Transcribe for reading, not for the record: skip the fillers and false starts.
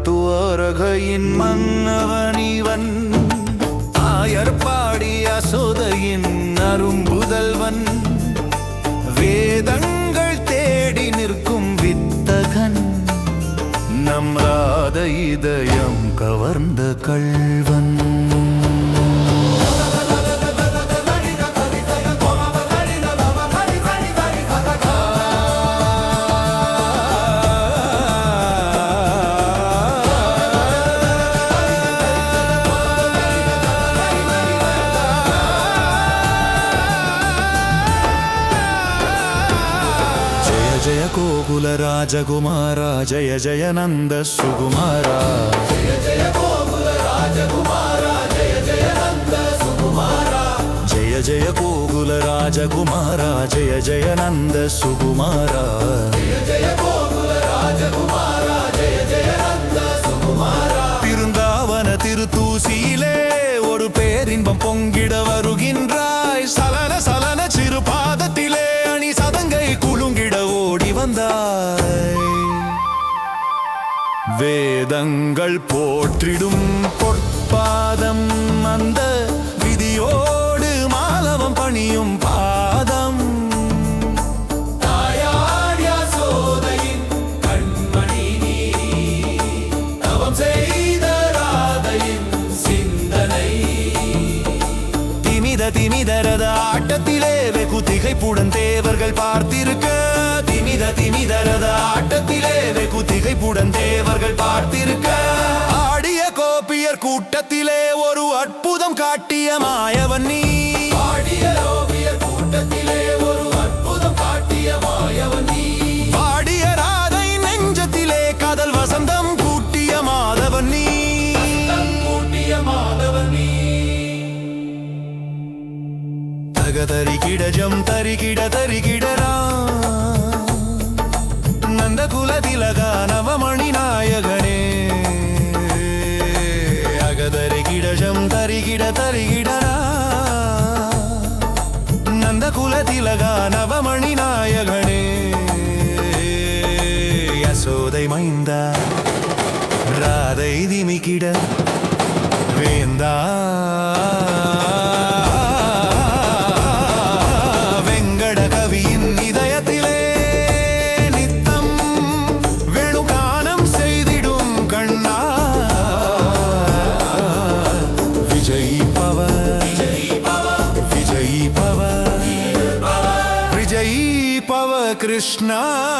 துவரகையின் மன்னவனிவன் ஆயர்பாடி அசோதையின் அரும்புதல்வன் வேதங்கள் தேடி நிற்கும் வித்தகன் நம் ராத இதயம் கவர்ந்த கள்வன் जय गोकुल राजकुमारा जय जय नंद सुकुमारा जय जय गोकुल राजकुमारा जय जय नंद सुकुमारा जय जय गोकुल राजकुमारा जय जय नंद सुकुमारा जय जय गोकुल राजकुमारा जय जय नंद सुकुमारा பிருந்தாவன திருத்தூசியிலே ஒரு பேரின்பம் பொங்கிட வருகின்றாய் சலன சலன சிறு பாதத்திலே அணி சதங்கை குலுங்கிட ஓடி வந்தாய் வேதங்கள் போற்றிடும் பொற்பாதம் அந்த விதியோடு மாலவம் பணியும் பாதம் தாயாடிய சோதையின் கண்மணி நீ தவம் செய்த ராதையின் சிந்தனை திமித திமிதரத ஆட்டத்திலே வெகு திகைப்புடன் தேவர்கள் பார்த்திருக்க திமித திமிதரத ஆட்டத்திலே வெகு திகைப்புடன் தேவர்கள் பார்த்திருக்க ஆடிய கோபியர் கூட்டத்திலே ஒரு அற்புதம் காட்டிய மாயவன் நீ ஆடிய கோபியர் கூட்டத்திலே ஒரு அற்புதம் காட்டிய மாயவன் நீ ஆடிய ராதை நெஞ்சத்திலே காதல் வசந்தம் கூட்டிய மாதவன் நீ கூட்டிய மாதவன் நீ தரிகிட ஜம் தரிகிட தரிகிடரா நந்த குல திலகா நவமணி நாயகனே அகதரிகிட ஜம் தரிகிட தரிகிடரா நந்த குல திலகா நவமணி நாயகனே யசோதை மைந்தா ராதை திமிக்கிட வேந்தா Krishna